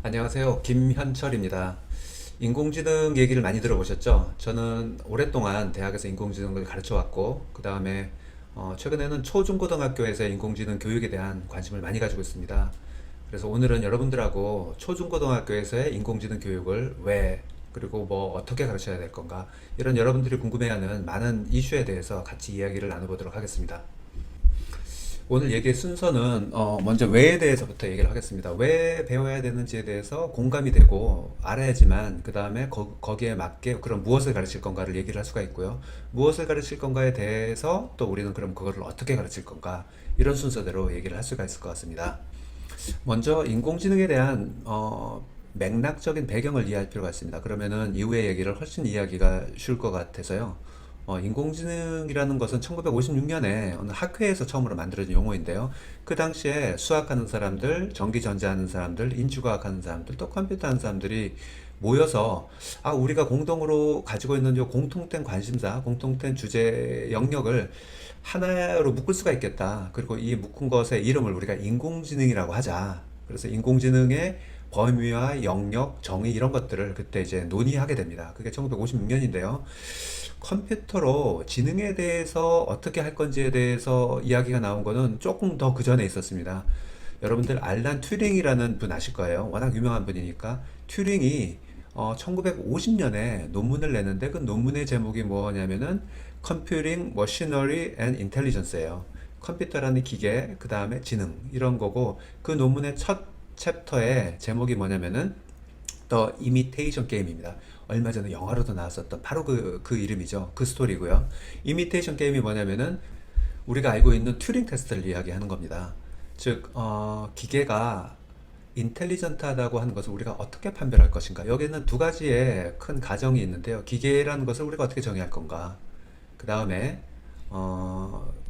안녕하세요. 김현철입니다. 인공지능 얘기를 많이 들어보셨죠? 저는 오랫동안 대학에서 인공지능을 가르쳐 왔고, 그 다음에 최근에는 초중고등학교에서 인공지능 교육에 대한 관심을 많이 가지고 있습니다. 그래서 오늘은 여러분들하고 초중고등학교에서의 인공지능 교육을 왜, 그리고 뭐 어떻게 가르쳐야 될 건가, 이런 여러분들이 궁금해하는 많은 이슈에 대해서 같이 이야기를 나눠보도록 하겠습니다. 오늘 얘기의 순서는 먼저 왜에 대해서부터 얘기를 하겠습니다. 왜 배워야 되는지에 대해서 공감이 되고 알아야지만 그 다음에 거기에 맞게 그럼 무엇을 가르칠 건가를 얘기를 할 수가 있고요. 무엇을 가르칠 건가에 대해서 또 우리는 그럼 그거를 어떻게 가르칠 건가, 이런 순서대로 얘기를 할 수가 있을 것 같습니다. 먼저 인공지능에 대한 맥락적인 배경을 이해할 필요가 있습니다. 그러면은 이후의 얘기를 훨씬 이해하기가 쉬울 것 같아서요. 인공지능이라는 것은 1956년에 어느 학회에서 처음으로 만들어진 용어인데요. 그 당시에 수학하는 사람들, 전기전자하는 사람들, 인주과학하는 사람들, 또 컴퓨터 하는 사람들이 모여서 우리가 공동으로 가지고 있는 요 공통된 관심사, 공통된 주제 영역을 하나로 묶을 수가 있겠다. 그리고 이 묶은 것의 이름을 우리가 인공지능이라고 하자. 그래서 인공지능의 범위와 영역, 정의 이런 것들을 그때 이제 논의하게 됩니다. 그게 1956년인데요. 컴퓨터로 지능에 대해서 어떻게 할 건지에 대해서 이야기가 나온 거는 조금 더 그 전에 있었습니다. 여러분들 알란 튜링이라는 분 아실 거예요. 워낙 유명한 분이니까. 튜링이 1950년에 논문을 내는데 그 논문의 제목이 뭐냐면은 Computing Machinery and Intelligence예요. 컴퓨터라는 기계, 그 다음에 지능 이런 거고, 그 논문의 첫 챕터의 제목이 뭐냐면은 The Imitation Game입니다. 얼마 전에 영화로도 나왔었던 바로 그 이름이죠. 그 스토리고요. 이미테이션 게임이 뭐냐면은 우리가 알고 있는 튜링 테스트를 이야기하는 겁니다. 즉, 기계가 인텔리전트하다고 하는 것을 우리가 어떻게 판별할 것인가. 여기는 두 가지의 큰 가정이 있는데요. 기계라는 것을 우리가 어떻게 정의할 건가. 그 다음에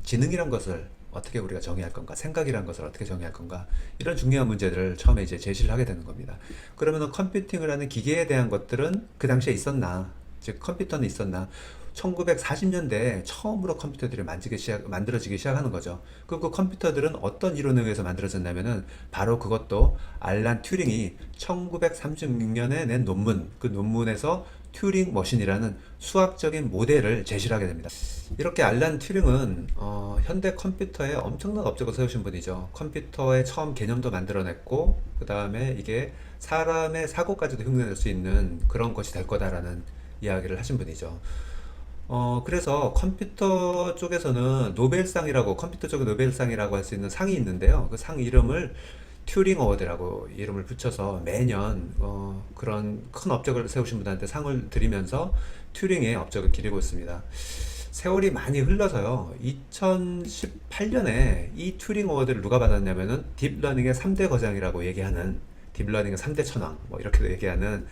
지능이란 것을 어떻게 우리가 정의할 건가, 생각이란 것을 어떻게 정의할 건가, 이런 중요한 문제들을 처음에 이제 제시를 하게 되는 겁니다. 그러면은 컴퓨팅을 하는 기계에 대한 것들은 그 당시에 있었나, 즉 컴퓨터는 있었나. 1940년대에 처음으로 컴퓨터들이 만들어지기 시작하는 거죠. 그 컴퓨터들은 어떤 이론에 의해서 만들어졌냐면은 바로 그것도 알란 튜링이 1936년에 낸 논문, 그 논문에서 튜링 머신이라는 수학적인 모델을 제시를 하게 됩니다. 이렇게 알란 튜링은 현대 컴퓨터에 엄청난 업적을 세우신 분이죠. 컴퓨터의 처음 개념도 만들어냈고, 그 다음에 이게 사람의 사고까지도 흉내낼 수 있는 그런 것이 될 거다라는 이야기를 하신 분이죠. 그래서 컴퓨터 쪽에서는 노벨상이라고, 컴퓨터 쪽의 노벨상이라고 할 수 있는 상이 있는데요. 그 상 이름을 튜링 어워드라고 이름을 붙여서 매년 그런 큰 업적을 세우신 분한테 상을 드리면서 튜링의 업적을 기리고 있습니다. 세월이 많이 흘러서요. 2018년에 이 튜링 어워드를 누가 받았냐면은 딥러닝의 3대 거장이라고 얘기하는, 딥러닝의 3대 천왕, 뭐 이렇게도 얘기하는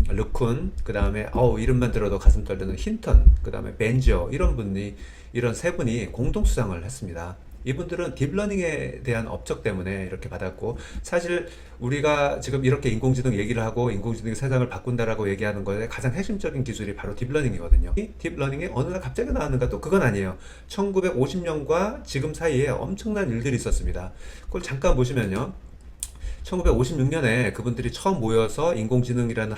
르쿤, 그 다음에 이름만 들어도 가슴 떨리는 힌턴, 그 다음에 벤저, 이런 세 분이 공동 수상을 했습니다. 이분들은 딥러닝에 대한 업적 때문에 이렇게 받았고, 사실 우리가 지금 이렇게 인공지능 얘기를 하고 인공지능이 세상을 바꾼다라고 얘기하는 거에 가장 핵심적인 기술이 바로 딥러닝이거든요. 이 딥러닝이 어느 날 갑자기 나왔는가, 또 그건 아니에요. 1950년과 지금 사이에 엄청난 일들이 있었습니다. 그걸 잠깐 보시면요. 1956년에 그분들이 처음 모여서 인공지능이라는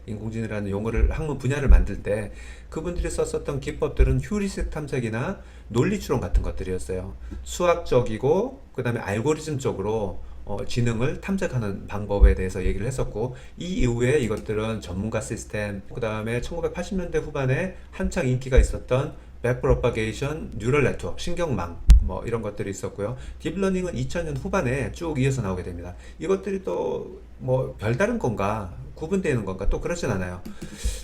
인공지능이라는 학문 분야를 만들 때 그분들이 썼었던 기법들은 휴리스틱 탐색이나 논리 추론 같은 것들이었어요. 수학적이고 그다음에 알고리즘적으로 지능을 탐색하는 방법에 대해서 얘기를 했었고, 이 이후에 이것들은 전문가 시스템, 그다음에 1980년대 후반에 한창 인기가 있었던 백프로파게이션 뉴럴 네트워크, 신경망, 뭐 이런 것들이 있었고요. 딥러닝은 2000년 후반에 쭉 이어서 나오게 됩니다. 이것들이 또 뭐 별다른 건가, 구분되는 건가, 또 그렇진 않아요.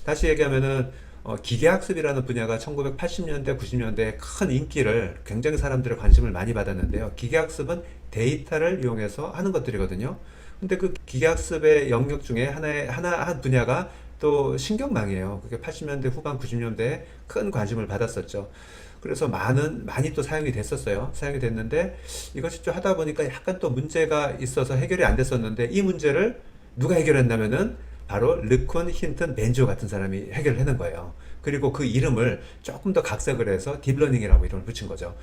다시 얘기하면은 기계학습이라는 분야가 1980년대, 90년대에 큰 인기를, 굉장히 사람들의 관심을 많이 받았는데요. 기계학습은 데이터를 이용해서 하는 것들이거든요. 근데 그 기계학습의 영역 중에 한 분야가 또 신경망이에요. 그게 80년대 후반, 90년대에 큰 관심을 받았었죠. 그래서 많이 또 사용이 됐었어요. 사용이 됐는데 이것이 좀 하다 보니까 약간 또 문제가 있어서 해결이 안 됐었는데, 이 문제를 누가 해결했냐면은 바로 르쿤 힌튼 벤조 같은 사람이 해결을 해낸 거예요. 그리고 그 이름을 조금 더 각색을 해서 딥러닝이라고 이름을 붙인 거죠.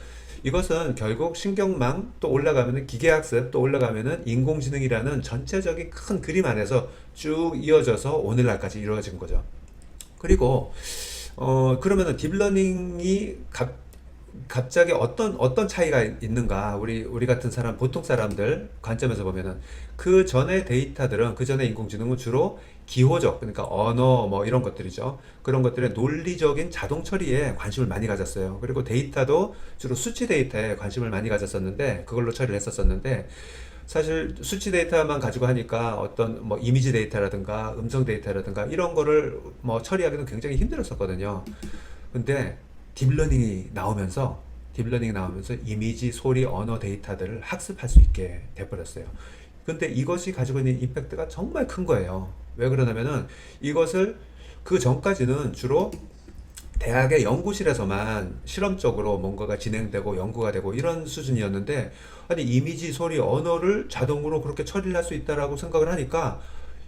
이것은 결국 신경망 또 올라가면은 기계학습 또 올라가면은 인공지능이라는 전체적인 큰 그림 안에서 쭉 이어져서 오늘날까지 이루어진 거죠. 그리고 그러면은 딥러닝이 갑자기 어떤 차이가 있는가? 우리 같은 사람, 보통 사람들 관점에서 보면은 그 전에 데이터들은, 그 전에 인공지능은 주로 기호적, 그러니까 언어 뭐 이런 것들이죠. 그런 것들의 논리적인 자동 처리에 관심을 많이 가졌어요. 그리고 데이터도 주로 수치 데이터에 관심을 많이 가졌었는데, 그걸로 처리를 했었었는데, 사실 수치 데이터만 가지고 하니까 어떤 뭐 이미지 데이터라든가 음성 데이터라든가 이런 거를 뭐 처리하기는 굉장히 힘들었었거든요. 근데 딥러닝이 나오면서 이미지, 소리, 언어 데이터들을 학습할 수 있게 돼버렸어요. 근데 이것이 가지고 있는 임팩트가 정말 큰 거예요. 왜 그러냐면은 이것을 그 전까지는 주로 대학의 연구실에서만 실험적으로 뭔가가 진행되고 연구가 되고 이런 수준이었는데, 아니 이미지, 소리, 언어를 자동으로 그렇게 처리를 할 수 있다라고 생각을 하니까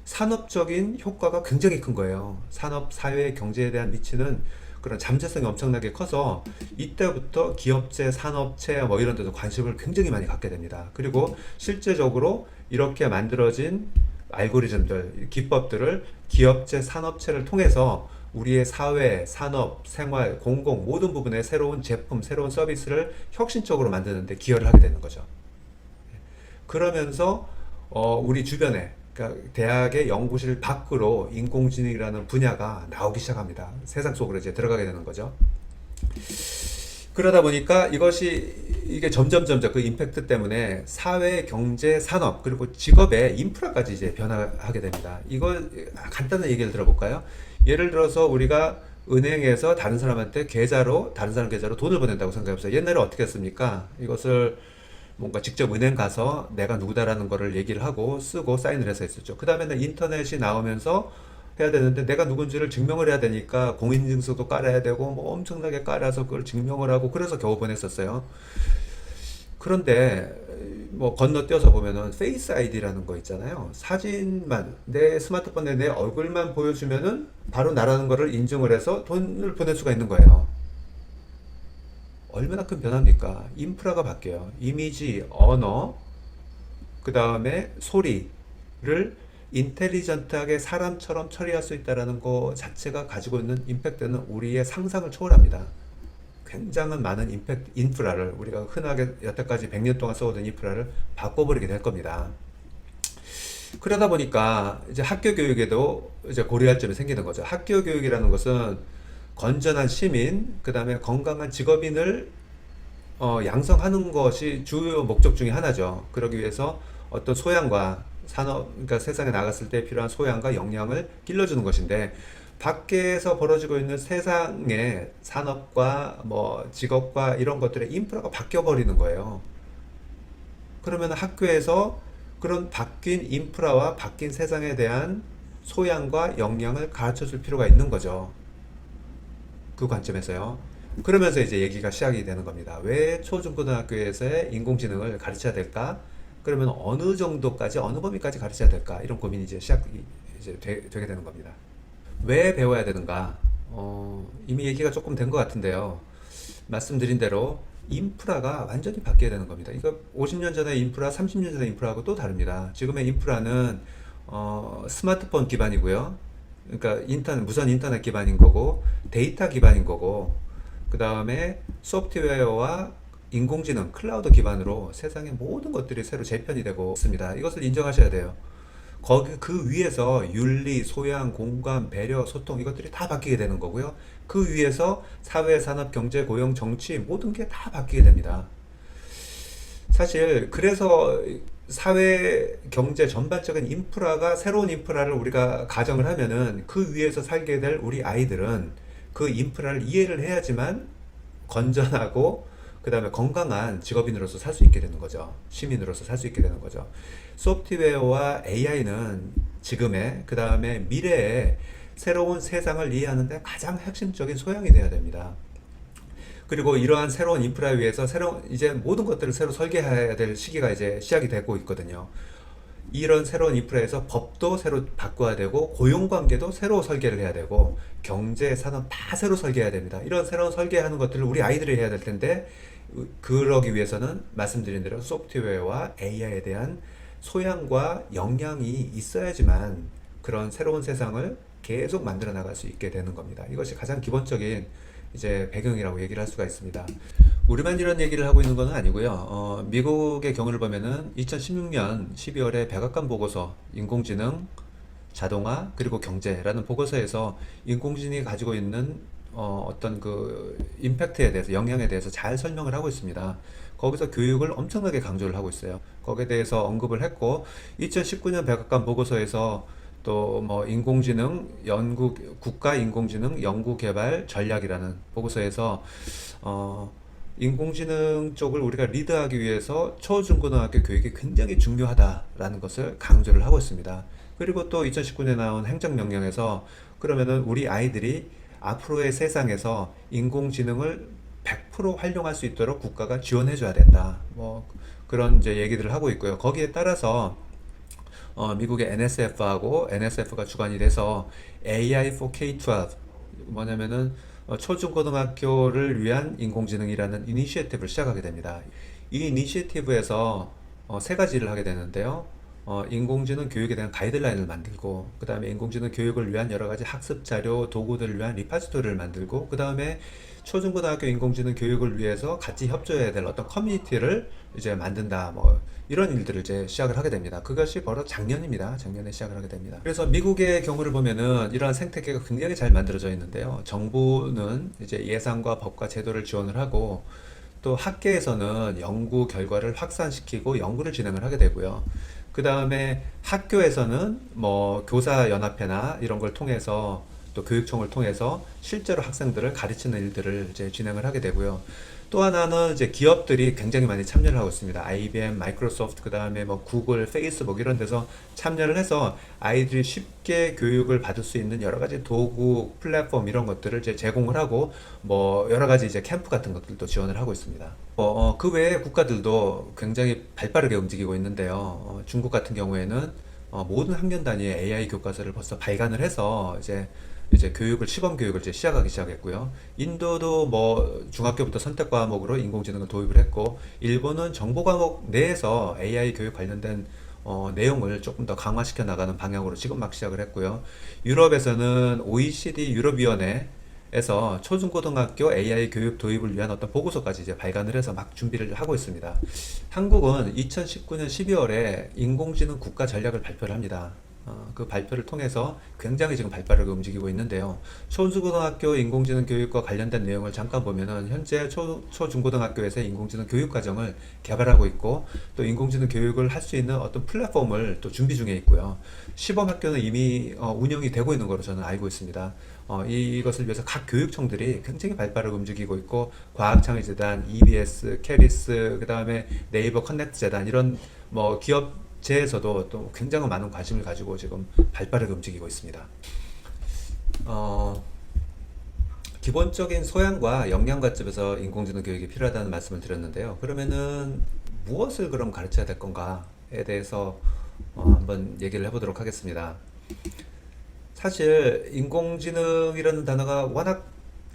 산업적인 효과가 굉장히 큰 거예요. 산업, 사회, 경제에 대한 미치는 그런 잠재성이 엄청나게 커서 이때부터 기업체, 산업체 뭐 이런 데도 관심을 굉장히 많이 갖게 됩니다. 그리고 실제적으로 이렇게 만들어진 알고리즘들, 기법들을 기업체, 산업체를 통해서 우리의 사회, 산업, 생활, 공공 모든 부분에 새로운 제품, 새로운 서비스를 혁신적으로 만드는 데 기여를 하게 되는 거죠. 그러면서 우리 주변에, 그러니까 대학의 연구실 밖으로 인공지능이라는 분야가 나오기 시작합니다. 세상 속으로 이제 들어가게 되는 거죠. 그러다 보니까 이게 점점 그 임팩트 때문에 사회, 경제, 산업 그리고 직업의 인프라까지 이제 변화하게 됩니다. 이거 간단한 얘기를 들어볼까요? 예를 들어서 우리가 은행에서 다른 사람한테 다른 사람 계좌로 돈을 보낸다고 생각해보세요. 옛날에 어떻게 했습니까? 이것을 뭔가 직접 은행 가서 내가 누구다라는 거를 얘기를 하고 쓰고 사인을 해서 했었죠. 그 다음에는 인터넷이 나오면서 해야 되는데, 내가 누군지를 증명을 해야 되니까 공인인증서도 깔아야 되고 뭐 엄청나게 깔아서 그걸 증명을 하고 그래서 겨우 보냈었어요. 그런데 뭐 건너뛰어서 보면은 페이스 아이디라는 거 있잖아요. 사진만, 내 스마트폰에 내 얼굴만 보여주면은 바로 나라는 거를 인증을 해서 돈을 보낼 수가 있는 거예요. 얼마나 큰 변화입니까? 인프라가 바뀌어요. 이미지, 언어, 그 다음에 소리를 인텔리전트하게 사람처럼 처리할 수 있다는 거 자체가 가지고 있는 임팩트는 우리의 상상을 초월합니다. 굉장한 많은 인프라를, 우리가 흔하게 여태까지 100년 동안 써오던 인프라를 바꿔버리게 될 겁니다. 그러다 보니까 이제 학교 교육에도 이제 고려할 점이 생기는 거죠. 학교 교육이라는 것은 건전한 시민, 그 다음에 건강한 직업인을 양성하는 것이 주요 목적 중에 하나죠. 그러기 위해서 어떤 소양과 산업, 그러니까 세상에 나갔을 때 필요한 소양과 역량을 길러주는 것인데, 밖에서 벌어지고 있는 세상의 산업과 뭐 직업과 이런 것들의 인프라가 바뀌어 버리는 거예요. 그러면 학교에서 그런 바뀐 인프라와 바뀐 세상에 대한 소양과 역량을 가르쳐 줄 필요가 있는 거죠. 그 관점에서요. 그러면서 이제 얘기가 시작이 되는 겁니다. 왜 초중고등학교에서의 인공지능을 가르쳐야 될까? 그러면 어느 정도까지, 어느 범위까지 가르쳐야 될까? 이런 고민이 이제 되게 되는 겁니다. 왜 배워야 되는가? 이미 얘기가 조금 된 것 같은데요. 말씀드린 대로 인프라가 완전히 바뀌어야 되는 겁니다. 이거 50년 전의 인프라, 30년 전의 인프라하고 또 다릅니다. 지금의 인프라는 스마트폰 기반이고요. 그러니까 무선 인터넷 기반인 거고, 데이터 기반인 거고, 그 다음에 소프트웨어와 인공지능, 클라우드 기반으로 세상의 모든 것들이 새로 재편이 되고 있습니다. 이것을 인정하셔야 돼요. 그 위에서 윤리, 소양, 공감, 배려, 소통 이것들이 다 바뀌게 되는 거고요. 그 위에서 사회, 산업, 경제, 고용, 정치 모든 게 다 바뀌게 됩니다. 사실 그래서 사회, 경제 전반적인 인프라가, 새로운 인프라를 우리가 가정을 하면은 그 위에서 살게 될 우리 아이들은 그 인프라를 이해를 해야지만 건전하고 그 다음에 건강한 직업인으로서 살 수 있게 되는 거죠. 시민으로서 살 수 있게 되는 거죠. 소프트웨어와 AI는 지금의, 그 다음에 미래의 새로운 세상을 이해하는데 가장 핵심적인 소양이 되어야 됩니다. 그리고 이러한 새로운 인프라에 위해서 이제 모든 것들을 새로 설계해야 될 시기가 이제 시작이 되고 있거든요. 이런 새로운 인프라에서 법도 새로 바꿔야 되고 고용관계도 새로 설계를 해야 되고 경제, 산업 다 새로 설계해야 됩니다. 이런 새로운 설계하는 것들을 우리 아이들이 해야 될 텐데 그러기 위해서는 말씀드린 대로 소프트웨어와 AI에 대한 소양과 역량이 있어야지만 그런 새로운 세상을 계속 만들어 나갈 수 있게 되는 겁니다. 이것이 가장 기본적인 이제 배경이라고 얘기를 할 수가 있습니다. 우리만 이런 얘기를 하고 있는 건 아니고요. 미국의 경우를 보면은 2016년 12월에 백악관 보고서 인공지능, 자동화, 그리고 경제라는 보고서에서 인공지능이 가지고 있는 어떤 그 임팩트에 대해서, 영향에 대해서 잘 설명을 하고 있습니다. 거기서 교육을 엄청나게 강조를 하고 있어요. 거기에 대해서 언급을 했고, 2019년 백악관 보고서에서 또 뭐 인공지능 연구, 국가 인공지능 연구 개발 전략이라는 보고서에서 어, 인공지능 쪽을 우리가 리드하기 위해서 초중고등학교 교육이 굉장히 중요하다라는 것을 강조를 하고 있습니다. 그리고 또 2019년에 나온 행정명령에서 그러면은 우리 아이들이 앞으로의 세상에서 인공지능을 100% 활용할 수 있도록 국가가 지원해 줘야 된다. 뭐 그런 이제 얘기들을 하고 있고요. 거기에 따라서 미국의 NSF하고 NSF가 주관이 돼서 AI for K-12 뭐냐면은 초중고등학교를 위한 인공지능이라는 이니시애티브를 시작하게 됩니다. 이 이니시애티브에서 세 가지를 하게 되는데요. 인공지능 교육에 대한 가이드라인을 만들고, 그 다음에 인공지능 교육을 위한 여러 가지 학습 자료, 도구들을 위한 리파지토리를 만들고, 그 다음에 초중고등학교 인공지능 교육을 위해서 같이 협조해야 될 어떤 커뮤니티를 이제 만든다. 뭐 이런 일들을 이제 시작을 하게 됩니다. 그것이 바로 작년입니다. 작년에 시작을 하게 됩니다. 그래서 미국의 경우를 보면은 이러한 생태계가 굉장히 잘 만들어져 있는데요. 정부는 이제 예산과 법과 제도를 지원을 하고 또 학계에서는 연구 결과를 확산시키고 연구를 진행을 하게 되고요. 그 다음에 학교에서는 뭐 교사연합회나 이런 걸 통해서 또 교육청을 통해서 실제로 학생들을 가르치는 일들을 이제 진행을 하게 되고요. 또 하나는 이제 기업들이 굉장히 많이 참여를 하고 있습니다. IBM, 마이크로소프트, 그 다음에 뭐 구글, 페이스북 이런 데서 참여를 해서 아이들이 쉽게 교육을 받을 수 있는 여러 가지 도구, 플랫폼 이런 것들을 이제 제공을 하고 뭐 여러 가지 이제 캠프 같은 것들도 지원을 하고 있습니다. 그 외에 국가들도 굉장히 발빠르게 움직이고 있는데요. 중국 같은 경우에는 모든 학년 단위의 AI 교과서를 벌써 발간을 해서 이제 교육을 시범 교육을 이제 시작하기 시작했고요. 인도도 뭐 중학교부터 선택 과목으로 인공지능을 도입을 했고, 일본은 정보 과목 내에서 AI 교육 관련된 내용을 조금 더 강화시켜 나가는 방향으로 지금 막 시작을 했고요. 유럽에서는 OECD 유럽위원회에서 초중고등학교 AI 교육 도입을 위한 어떤 보고서까지 이제 발간을 해서 막 준비를 하고 있습니다. 한국은 2019년 12월에 인공지능 국가 전략을 발표를 합니다. 그 발표를 통해서 굉장히 지금 발빠르게 움직이고 있는데요. 초중고등학교 인공지능 교육과 관련된 내용을 잠깐 보면은 현재 초중고등학교에서 인공지능 교육 과정을 개발하고 있고 또 인공지능 교육을 할 수 있는 어떤 플랫폼을 또 준비 중에 있고요. 시범 학교는 이미 운영이 되고 있는 것으로 저는 알고 있습니다. 이것을 위해서 각 교육청들이 굉장히 발빠르게 움직이고 있고 과학창의재단, EBS, 캐리스, 그 다음에 네이버 커넥트 재단 이런 뭐 기업 제에서도 또 굉장히 많은 관심을 가지고 지금 발빠르게 움직이고 있습니다. 기본적인 소양과 역량과 집에서 인공지능 교육이 필요하다는 말씀을 드렸는데요. 그러면은 무엇을 그럼 가르쳐야 될 건가에 대해서 한번 얘기를 해보도록 하겠습니다. 사실 인공지능이라는 단어가 워낙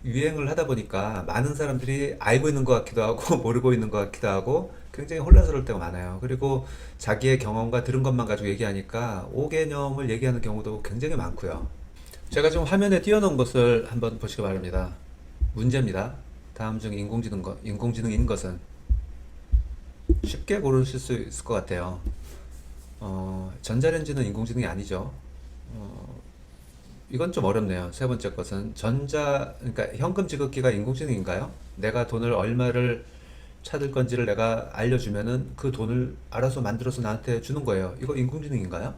유행을 하다 보니까 많은 사람들이 알고 있는 것 같기도 하고 모르고 있는 것 같기도 하고 굉장히 혼란스러울 때가 많아요. 그리고 자기의 경험과 들은 것만 가지고 얘기하니까 오개념을 얘기하는 경우도 굉장히 많고요. 제가 지금 화면에 띄워놓은 것을 한번 보시기 바랍니다. 문제입니다. 다음 중 인공지능인 것은 쉽게 고르실 수 있을 것 같아요. 전자레인지는 인공지능이 아니죠. 이건 좀 어렵네요. 세 번째 것은 그러니까 현금 지급기가 인공지능인가요? 내가 돈을 얼마를 찾을 건지를 내가 알려주면은 그 돈을 알아서 만들어서 나한테 주는 거예요. 이거 인공지능인가요?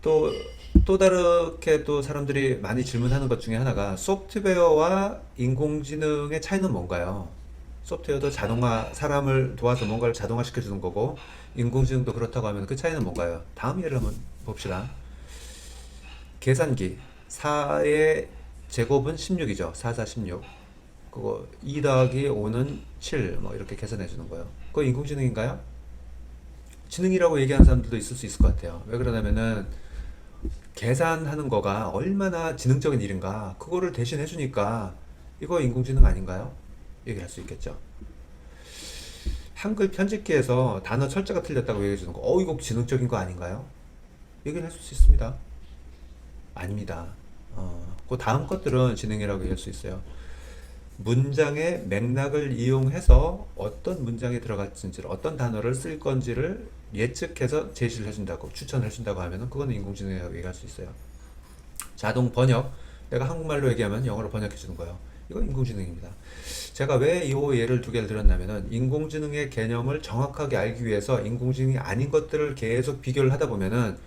또, 또 다르게 또 사람들이 많이 질문하는 것 중에 하나가 소프트웨어와 인공지능의 차이는 뭔가요? 소프트웨어도 사람을 도와서 뭔가를 자동화 시켜주는 거고, 인공지능도 그렇다고 하면 그 차이는 뭔가요? 다음 예를 한번 봅시다. 계산기 4의 제곱은 16이죠. 4, 4, 16. 그거 2 더하기 5는 7. 뭐 이렇게 계산해 주는 거예요. 그거 인공지능인가요? 지능이라고 얘기하는 사람들도 있을 수 있을 것 같아요. 왜 그러냐면은 계산하는 거가 얼마나 지능적인 일인가 그거를 대신해 주니까 이거 인공지능 아닌가요? 얘기할 수 있겠죠. 한글 편집기에서 단어 철자가 틀렸다고 얘기해 주는 거, 이거 지능적인 거 아닌가요? 얘기를 해줄 수 있습니다. 아닙니다. 그 다음 것들은 지능이라고 얘기할 수 있어요. 문장의 맥락을 이용해서 어떤 문장이 들어갈지를, 어떤 단어를 쓸 건지를 예측해서 제시를 해준다고, 추천을 해준다고 하면은 그거는 인공지능이라고 얘기할 수 있어요. 자동 번역, 내가 한국말로 얘기하면 영어로 번역해 주는 거예요. 이건 인공지능입니다. 제가 왜 이 예를 두 개를 들었냐면은 인공지능의 개념을 정확하게 알기 위해서 인공지능이 아닌 것들을 계속 비교를 하다 보면은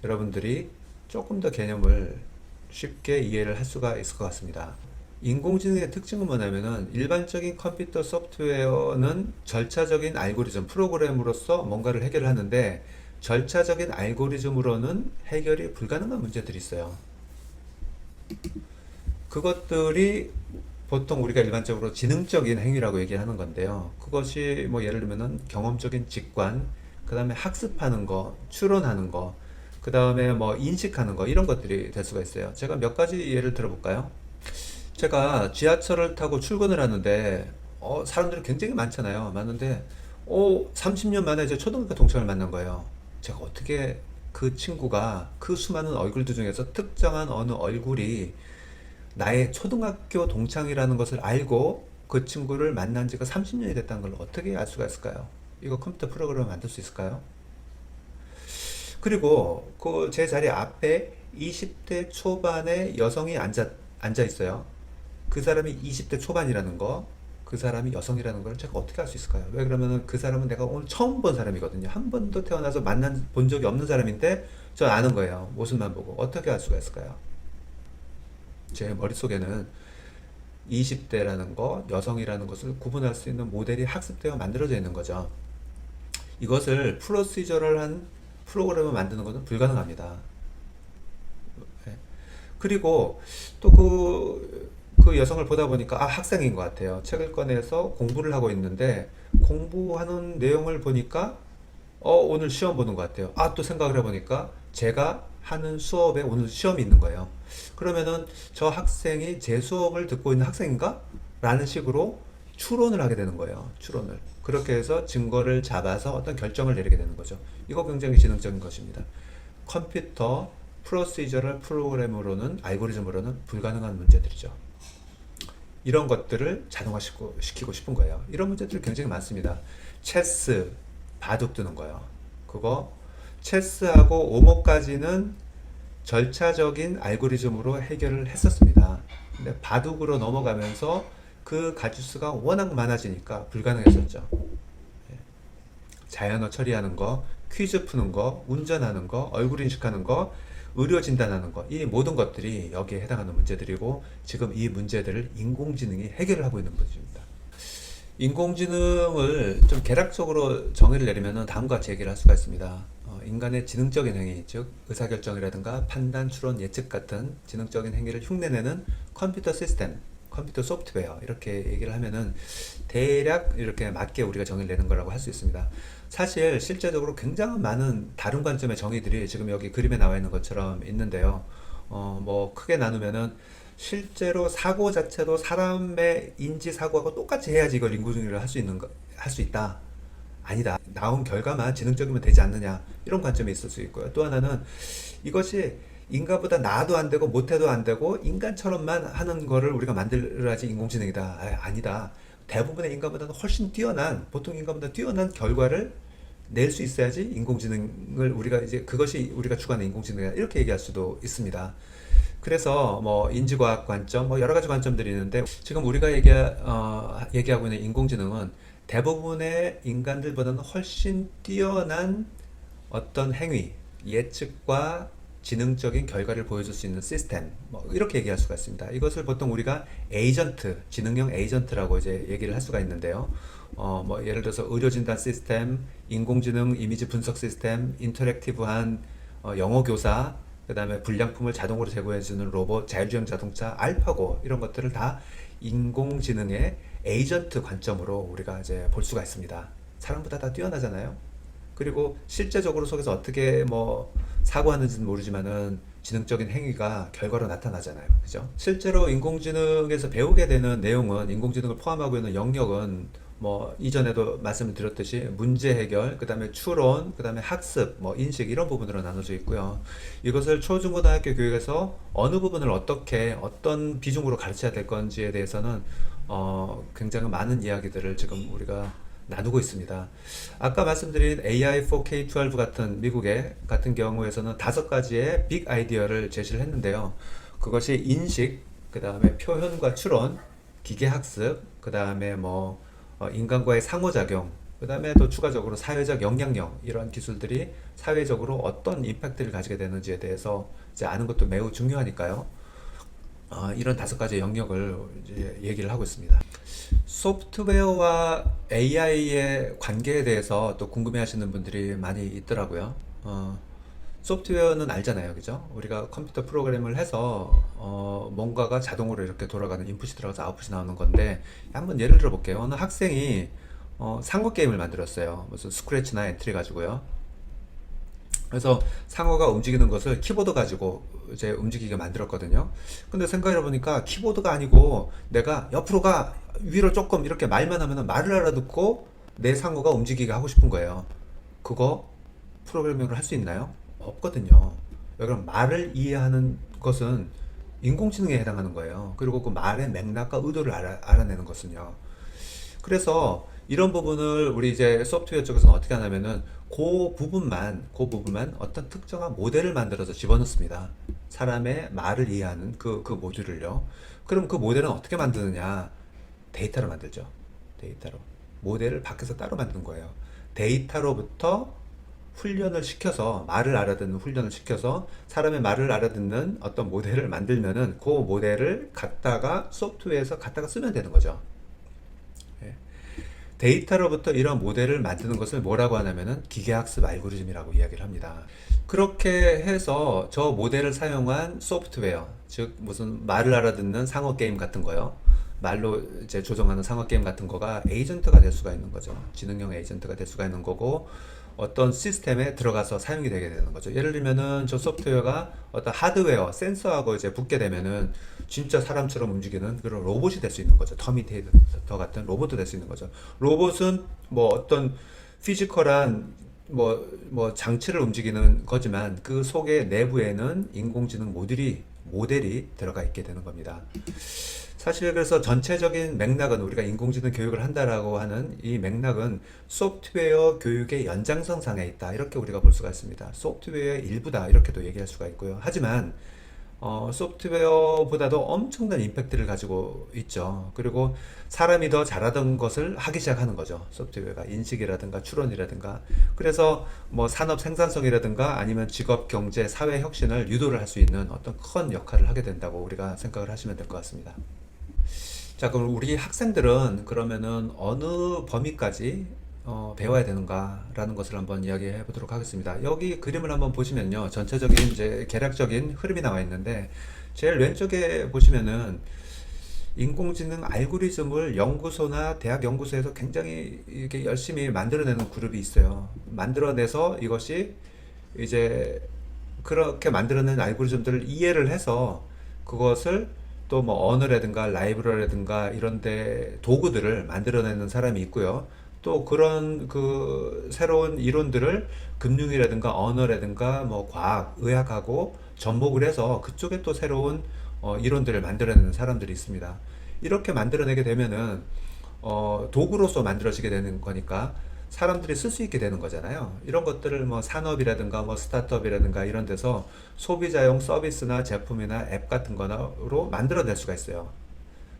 여러분들이 조금 더 개념을 쉽게 이해를 할 수가 있을 것 같습니다. 인공지능의 특징은 뭐냐면은 일반적인 컴퓨터 소프트웨어는 절차적인 알고리즘, 프로그램으로서 뭔가를 해결하는데 절차적인 알고리즘으로는 해결이 불가능한 문제들이 있어요. 그것들이 보통 우리가 일반적으로 지능적인 행위라고 얘기하는 건데요. 그것이 뭐 예를 들면은 경험적인 직관, 그 다음에 학습하는 거, 추론하는 거, 그 다음에 뭐 인식하는 거, 이런 것들이 될 수가 있어요. 제가 몇 가지 예를 들어볼까요? 제가 지하철을 타고 출근을 하는데, 사람들이 굉장히 많잖아요. 많은데, 30년 만에 제 초등학교 동창을 만난 거예요. 제가 어떻게 그 친구가 그 수많은 얼굴들 중에서 특정한 어느 얼굴이 나의 초등학교 동창이라는 것을 알고 그 친구를 만난 지가 30년이 됐다는 걸 어떻게 알 수가 있을까요? 이거 컴퓨터 프로그램을 만들 수 있을까요? 그리고 그 제 자리 앞에 20대 초반의 여성이 앉아 있어요. 그 사람이 20대 초반이라는 거, 그 사람이 여성이라는 걸 제가 어떻게 알 수 있을까요? 왜 그러면은 그 사람은 내가 오늘 처음 본 사람이거든요. 한 번도 태어나서 본 적이 없는 사람인데 저 아는 거예요. 모습만 보고. 어떻게 알 수가 있을까요? 제 머릿속에는 20대라는 거, 여성이라는 것을 구분할 수 있는 모델이 학습되어 만들어져 있는 거죠. 이것을 프로시저럴한 프로그램을 만드는 것은 불가능합니다. 예. 그리고 또 그 여성을 보다 보니까 학생인 것 같아요. 책을 꺼내서 공부를 하고 있는데 공부하는 내용을 보니까 오늘 시험 보는 것 같아요. 또 생각을 해보니까 제가 하는 수업에 오늘 시험이 있는 거예요. 그러면은 저 학생이 제 수업을 듣고 있는 학생인가? 라는 식으로 추론을 하게 되는 거예요. 추론을. 그렇게 해서 증거를 잡아서 어떤 결정을 내리게 되는 거죠. 이거 굉장히 지능적인 것입니다. 컴퓨터 프로시저럴 프로그램으로는, 알고리즘으로는 불가능한 문제들이죠. 이런 것들을 자동화시키고 싶은 거예요. 이런 문제들이 굉장히 많습니다. 체스, 바둑 두는 거예요. 그거 체스하고 오목까지는 절차적인 알고리즘으로 해결을 했었습니다. 근데 바둑으로 넘어가면서 그 가짓수가 워낙 많아지니까 불가능했었죠. 예. 자연어 처리하는 거, 퀴즈 푸는 거, 운전하는 거, 얼굴 인식하는 거, 의료 진단하는 거, 이 모든 것들이 여기에 해당하는 문제들이고 지금 이 문제들을 인공지능이 해결을 하고 있는 문제입니다. 인공지능을 좀 개략적으로 정의를 내리면 다음과 같이 얘기를 할 수가 있습니다. 인간의 지능적인 행위, 즉 의사결정이라든가 판단, 추론, 예측 같은 지능적인 행위를 흉내내는 컴퓨터 시스템, 컴퓨터 소프트웨어, 이렇게 얘기를 하면은 대략 이렇게 맞게 우리가 정의를 내는 거라고 할 수 있습니다. 사실 실제적으로 굉장히 많은 다른 관점의 정의들이 지금 여기 그림에 나와 있는 것처럼 있는데요. 뭐 크게 나누면은 실제로 사고 자체도 사람의 인지 사고하고 똑같이 해야지 이걸 인공지능을 할 수 있다. 아니다. 나온 결과만 지능적이면 되지 않느냐. 이런 관점이 있을 수 있고요. 또 하나는 이것이 인간보다 나아도 안 되고 못해도 안 되고 인간처럼만 하는 거를 우리가 만들어야지 인공지능이다. 아니다. 대부분의 인간보다는 훨씬 뛰어난, 보통 인간보다 뛰어난 결과를 낼 수 있어야지 인공지능을 우리가 이제 그것이 우리가 추구하는 인공지능이다. 이렇게 얘기할 수도 있습니다. 그래서 뭐 인지과학 관점, 뭐 여러 가지 관점들이 있는데 지금 우리가 얘기하고 있는 인공지능은 대부분의 인간들보다는 훨씬 뛰어난 어떤 행위, 예측과 지능적인 결과를 보여줄 수 있는 시스템, 뭐 이렇게 얘기할 수가 있습니다. 이것을 보통 우리가 에이전트, 지능형 에이전트라고 이제 얘기를 할 수가 있는데요. 뭐 예를 들어서 의료진단 시스템, 인공지능 이미지 분석 시스템, 인터랙티브한 영어 교사, 그 다음에 불량품을 자동으로 제거해주는 로봇, 자율주행 자동차, 알파고, 이런 것들을 다 인공지능의 에이전트 관점으로 우리가 이제 볼 수가 있습니다. 사람보다 다 뛰어나잖아요. 그리고 실제적으로 속에서 어떻게 뭐 사고하는지는 모르지만은 지능적인 행위가 결과로 나타나잖아요. 그죠? 실제로 인공지능에서 배우게 되는 내용은 인공지능을 포함하고 있는 영역은 뭐 이전에도 말씀을 드렸듯이 문제 해결, 그다음에 추론, 그다음에 학습, 뭐 인식 이런 부분으로 나눠져 있고요. 이것을 초중고등학교 교육에서 어느 부분을 어떻게 어떤 비중으로 가르쳐야 될 건지에 대해서는 굉장히 많은 이야기들을 지금 우리가 나누고 있습니다. 아까 말씀드린 AI for K-12 같은 미국의 같은 경우에서는 5가지의 빅 아이디어를 제시를 했는데요. 그것이 인식, 그 다음에 표현과 추론, 기계학습, 그 다음에 뭐 인간과의 상호작용, 그 다음에 또 추가적으로 사회적 영향력 이런 기술들이 사회적으로 어떤 임팩트를 가지게 되는지에 대해서 이제 아는 것도 매우 중요하니까요. 이런 5가지 영역을 이제 얘기를 하고 있습니다. 소프트웨어와 AI의 관계에 대해서 또 궁금해하시는 분들이 많이 있더라고요. 소프트웨어는 알잖아요, 그죠? 우리가 컴퓨터 프로그램을 해서 뭔가가 자동으로 이렇게 돌아가는 인풋이 들어가서 아웃풋이 나오는 건데 한번 예를 들어 볼게요. 어느 학생이 상어 게임을 만들었어요. 무슨 스크래치나 엔트리 가지고요. 그래서 상어가 움직이는 것을 키보드 가지고 이제 움직이게 만들었거든요. 근데 생각해 보니까 키보드가 아니고 내가 옆으로 가, 위로 조금 이렇게 말만 하면 말을 알아듣고 내 상어가 움직이게 하고 싶은 거예요. 그거 프로그래밍으로 할 수 있나요? 없거든요. 왜 그럼 말을 이해하는 것은 인공지능에 해당하는 거예요. 그리고 그 말의 맥락과 의도를 알아내는 것은요. 그래서 이런 부분을 우리 이제 소프트웨어 쪽에서는 어떻게 하냐면은 그 부분만 어떤 특정한 모델을 만들어서 집어넣습니다. 사람의 말을 이해하는 그 모듈을요. 그럼 그 모델은 어떻게 만드느냐? 데이터로 만들죠. 데이터로. 모델을 밖에서 따로 만든 거예요. 데이터로부터 훈련을 시켜서 말을 알아듣는 훈련을 시켜서 사람의 말을 알아듣는 어떤 모델을 만들면은 그 모델을 갖다가 소프트웨어에서 갖다가 쓰면 되는 거죠. 예. 데이터로부터 이런 모델을 만드는 것을 뭐라고 하냐면은 기계학습 알고리즘이라고 이야기를 합니다. 그렇게 해서 저 모델을 사용한 소프트웨어, 즉 무슨 말을 알아듣는 상어 게임 같은 거요. 말로 이제 조정하는 상어 게임 같은 거가 에이전트가 될 수가 있는 거죠. 지능형 에이전트가 될 수가 있는 거고 어떤 시스템에 들어가서 사용이 되게 되는 거죠. 예를 들면은 저 소프트웨어가 어떤 하드웨어, 센서하고 이제 붙게 되면은 진짜 사람처럼 움직이는 그런 로봇이 될 수 있는 거죠. 터미네이터 같은 로봇도 될 수 있는 거죠. 로봇은 뭐 어떤 피지컬한 뭐 장치를 움직이는 거지만 그 속에 내부에는 인공지능 모델이 들어가 있게 되는 겁니다. 사실 그래서 전체적인 맥락은 우리가 인공지능 교육을 한다라고 하는 이 맥락은 소프트웨어 교육의 연장선상에 있다 이렇게 우리가 볼 수가 있습니다. 소프트웨어의 일부다 이렇게도 얘기할 수가 있고요. 하지만 소프트웨어보다도 엄청난 임팩트를 가지고 있죠. 그리고 사람이 더 잘하던 것을 하기 시작하는 거죠. 소프트웨어가 인식이라든가 추론이라든가. 그래서 뭐 산업 생산성이라든가 아니면 직업, 경제, 사회 혁신을 유도를 할 수 있는 어떤 큰 역할을 하게 된다고 우리가 생각을 하시면 될 것 같습니다. 자, 그럼 우리 학생들은 그러면은 어느 범위까지 배워야 되는가라는 것을 한번 이야기해 보도록 하겠습니다. 여기 그림을 한번 보시면요. 전체적인 이제 계략적인 흐름이 나와 있는데 제일 왼쪽에 보시면은 인공지능 알고리즘을 연구소나 대학 연구소에서 굉장히 이렇게 열심히 만들어내는 그룹이 있어요. 만들어내서 이것이 이제 그렇게 만들어낸 알고리즘들을 이해를 해서 그것을 또 뭐 언어라든가 라이브러리라든가 이런데 도구들을 만들어내는 사람이 있고요. 또 그런 그 새로운 이론들을 금융이라든가 언어라든가 뭐 과학, 의학하고 접목을 해서 그쪽에 또 새로운 이론들을 만들어내는 사람들이 있습니다. 이렇게 만들어내게 되면은 도구로서 만들어지게 되는 거니까 사람들이 쓸 수 있게 되는 거잖아요. 이런 것들을 뭐 산업이라든가 뭐 스타트업이라든가 이런 데서 소비자용 서비스나 제품이나 앱 같은 거로 만들어낼 수가 있어요.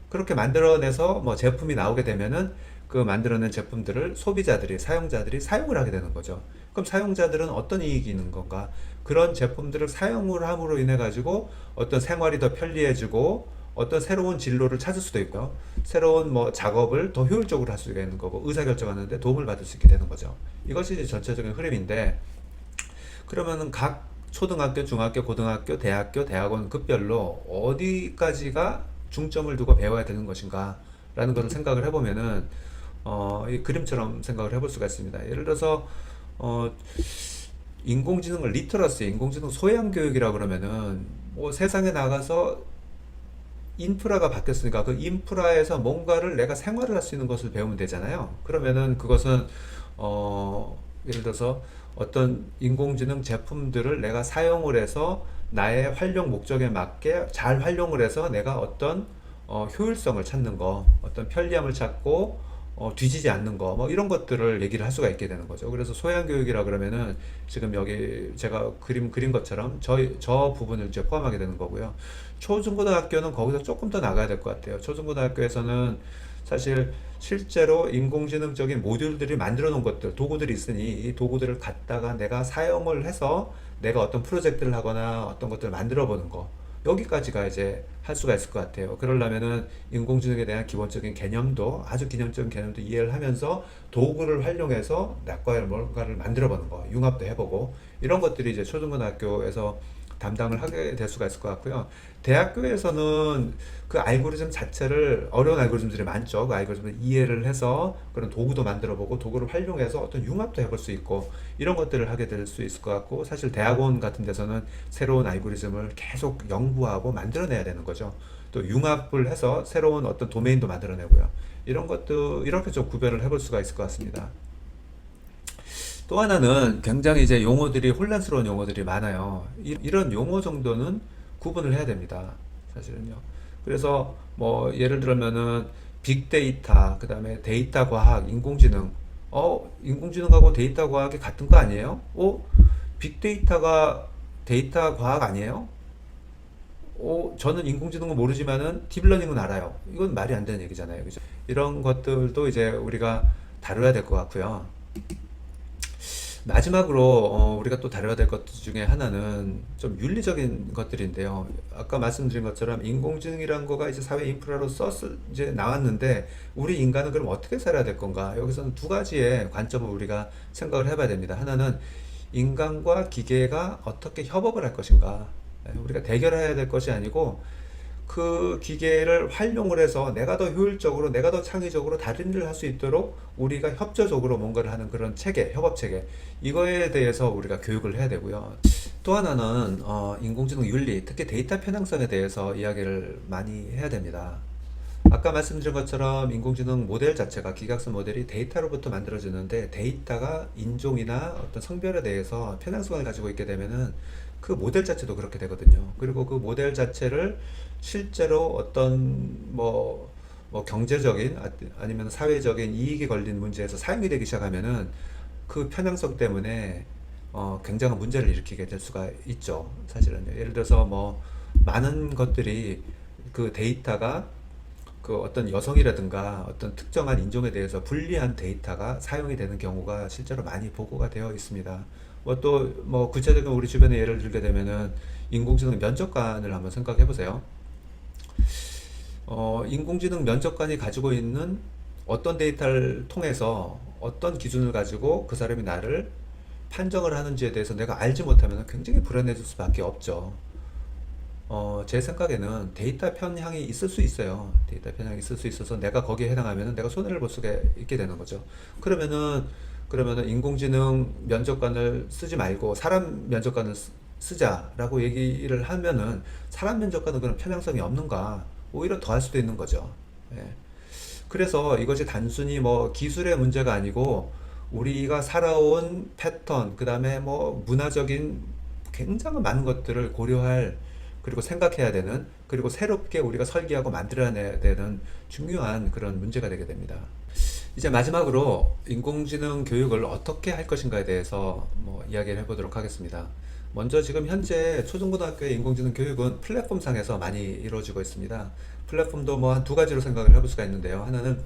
그렇게 만들어내서 뭐 제품이 나오게 되면은 그 만들어낸 제품들을 소비자들이, 사용자들이 사용을 하게 되는 거죠. 그럼 사용자들은 어떤 이익이 있는 건가? 그런 제품들을 사용을 함으로 인해 가지고 어떤 생활이 더 편리해지고 어떤 새로운 진로를 찾을 수도 있고요. 새로운 뭐 작업을 더 효율적으로 할 수가 있는 거고 의사결정하는데 도움을 받을 수 있게 되는 거죠. 이것이 이제 전체적인 흐름인데 그러면은 각 초등학교, 중학교, 고등학교, 대학교, 대학원 급별로 어디까지가 중점을 두고 배워야 되는 것인가 라는 것을 생각을 해보면은 이 그림처럼 생각을 해볼 수가 있습니다. 예를 들어서 어, 인공지능을 리터러시, 인공지능 소양 교육이라 그러면은 뭐 세상에 나가서 인프라가 바뀌었으니까 그 인프라에서 뭔가를 내가 생활을 할 수 있는 것을 배우면 되잖아요. 그러면은 그것은 예를 들어서 어떤 인공지능 제품들을 내가 사용을 해서 나의 활용 목적에 맞게 잘 활용을 해서 내가 어떤 효율성을 찾는 거, 어떤 편리함을 찾고 뒤지지 않는 거, 뭐 이런 것들을 얘기를 할 수가 있게 되는 거죠. 그래서 소양 교육이라 그러면은 지금 여기 제가 그린 것처럼 저 부분을 이제 포함하게 되는 거고요. 초중고등학교는 거기서 조금 더 나가야 될 것 같아요. 초중고등학교에서는 사실 실제로 인공지능적인 모듈들이 만들어 놓은 것들, 도구들이 있으니 이 도구들을 갖다가 내가 사용을 해서 내가 어떤 프로젝트를 하거나 어떤 것들을 만들어 보는 거. 여기까지가 이제 할 수가 있을 것 같아요. 그러려면은 인공지능에 대한 기본적인 개념도, 아주 기본적인 개념도 이해를 하면서 도구를 활용해서 내과의 뭔가를 만들어 보는 거, 융합도 해보고 이런 것들이 이제 초중고등학교에서 담당을 하게 될 수가 있을 것 같고요. 대학교에서는 그 알고리즘 자체를, 어려운 알고리즘들이 많죠. 그 알고리즘을 이해를 해서 그런 도구도 만들어 보고 도구를 활용해서 어떤 융합도 해볼 수 있고 이런 것들을 하게 될 수 있을 것 같고, 사실 대학원 같은 데서는 새로운 알고리즘을 계속 연구하고 만들어내야 되는 거죠. 또 융합을 해서 새로운 어떤 도메인도 만들어내고요. 이런 것도 이렇게 좀 구별을 해볼 수가 있을 것 같습니다. 또 하나는 굉장히 이제 용어들이 혼란스러운 용어들이 많아요. 이런 용어 정도는 구분을 해야 됩니다. 사실은요. 그래서 뭐 예를 들면은 빅데이터, 그다음에 데이터 과학, 인공지능. 인공지능하고 데이터 과학이 같은 거 아니에요? 빅데이터가 데이터 과학 아니에요? 저는 인공지능은 모르지만은 딥러닝은 알아요. 이건 말이 안 되는 얘기잖아요. 그죠? 이런 것들도 이제 우리가 다뤄야 될 것 같고요. 마지막으로 우리가 또 다뤄야 될 것 중에 하나는 좀 윤리적인 것들인데요. 아까 말씀드린 것처럼 인공지능이란 거가 이제 사회 인프라로 이제 나왔는데 우리 인간은 그럼 어떻게 살아야 될 건가? 여기서는 두 가지의 관점을 우리가 생각을 해봐야 됩니다. 하나는 인간과 기계가 어떻게 협업을 할 것인가? 우리가 대결해야 될 것이 아니고 그 기계를 활용을 해서 내가 더 효율적으로, 내가 더 창의적으로 다른 일을 할 수 있도록 우리가 협조적으로 뭔가를 하는 그런 체계, 협업 체계. 이거에 대해서 우리가 교육을 해야 되고요. 또 하나는 인공지능 윤리, 특히 데이터 편향성에 대해서 이야기를 많이 해야 됩니다. 아까 말씀드린 것처럼 인공지능 모델 자체가, 기계학습 모델이 데이터로부터 만들어지는데 데이터가 인종이나 어떤 성별에 대해서 편향성을 가지고 있게 되면은 그 모델 자체도 그렇게 되거든요. 그리고 그 모델 자체를 실제로 어떤 뭐 경제적인 아니면 사회적인 이익이 걸린 문제에서 사용이 되기 시작하면은 그 편향성 때문에 굉장한 문제를 일으키게 될 수가 있죠. 사실은 예를 들어서 뭐 많은 것들이 그 데이터가 그 어떤 여성이라든가 어떤 특정한 인종에 대해서 불리한 데이터가 사용이 되는 경우가 실제로 많이 보고가 되어 있습니다. 뭐 또 뭐 구체적인 우리 주변의 예를 들게 되면은 인공지능 면접관을 한번 생각해 보세요. 인공지능 면접관이 가지고 있는 어떤 데이터를 통해서 어떤 기준을 가지고 그 사람이 나를 판정을 하는지에 대해서 내가 알지 못하면 굉장히 불안해질 수밖에 없죠. 제 생각에는 데이터 편향이 있을 수 있어요. 데이터 편향이 있을 수 있어서 내가 거기에 해당하면 내가 손해를 볼 수가 있게 되는 거죠. 그러면은 인공지능 면접관을 쓰지 말고 사람 면접관을 쓰자라고 얘기를 하면은 사람 면접관은 그런 편향성이 없는가? 오히려 더 할 수도 있는 거죠. 예. 그래서 이것이 단순히 뭐 기술의 문제가 아니고 우리가 살아온 패턴, 그 다음에 뭐 문화적인 굉장히 많은 것들을 고려할, 그리고 생각해야 되는, 그리고 새롭게 우리가 설계하고 만들어내야 되는 중요한 그런 문제가 되게 됩니다. 이제 마지막으로 인공지능 교육을 어떻게 할 것인가에 대해서 뭐 이야기를 해보도록 하겠습니다. 먼저 지금 현재 초중고등학교의 인공지능 교육은 플랫폼상에서 많이 이루어지고 있습니다. 플랫폼도 뭐 한 두 가지로 생각을 해볼 수가 있는데요. 하나는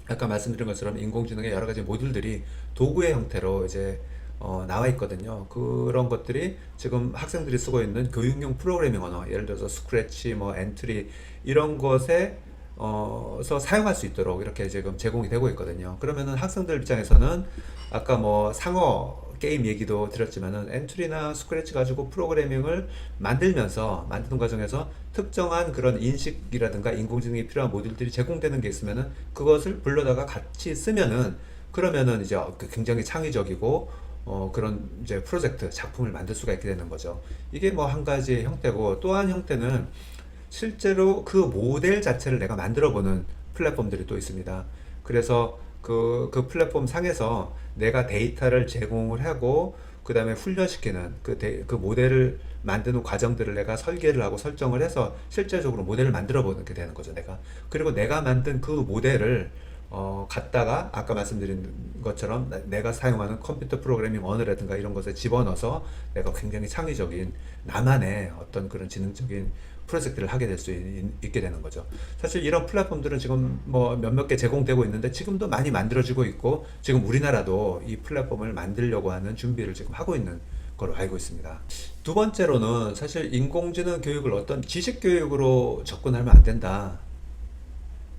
아까 말씀드린 것처럼 인공지능의 여러 가지 모듈들이 도구의 형태로 이제 나와 있거든요. 그런 것들이 지금 학생들이 쓰고 있는 교육용 프로그래밍 언어, 예를 들어서 스크래치, 뭐 엔트리 이런 것에 서 사용할 수 있도록 이렇게 지금 제공이 되고 있거든요. 그러면은 학생들 입장에서는 아까 뭐 상어 게임 얘기도 드렸지만은 엔트리나 스크래치 가지고 프로그래밍을 만드는 과정에서 특정한 그런 인식이라든가 인공지능이 필요한 모듈들이 제공되는 게 있으면은 그것을 불러다가 같이 쓰면은, 그러면은 이제 굉장히 창의적이고 그런 이제 프로젝트, 작품을 만들 수가 있게 되는 거죠. 이게 뭐 한 가지 형태고, 또 한 형태는 실제로 그 모델 자체를 내가 만들어 보는 플랫폼들이 또 있습니다. 그래서 그 플랫폼 상에서 내가 데이터를 제공을 하고, 그 다음에 훈련시키는 그 모델을 만드는 과정들을 내가 설계를 하고 설정을 해서 실제적으로 모델을 만들어 보는 게 되는 거죠, 내가. 그리고 내가 만든 그 모델을 갖다가 아까 말씀드린 것처럼 내가 사용하는 컴퓨터 프로그래밍 언어라든가 이런 것에 집어넣어서 내가 굉장히 창의적인 나만의 어떤 그런 지능적인 프로젝트를 하게 될 수 있게 되는 거죠. 사실 이런 플랫폼들은 지금 뭐 몇몇 개 제공되고 있는데 지금도 많이 만들어지고 있고, 지금 우리나라도 이 플랫폼을 만들려고 하는 준비를 지금 하고 있는 걸로 알고 있습니다. 두 번째로는 사실 인공지능 교육을 어떤 지식 교육으로 접근하면 안 된다.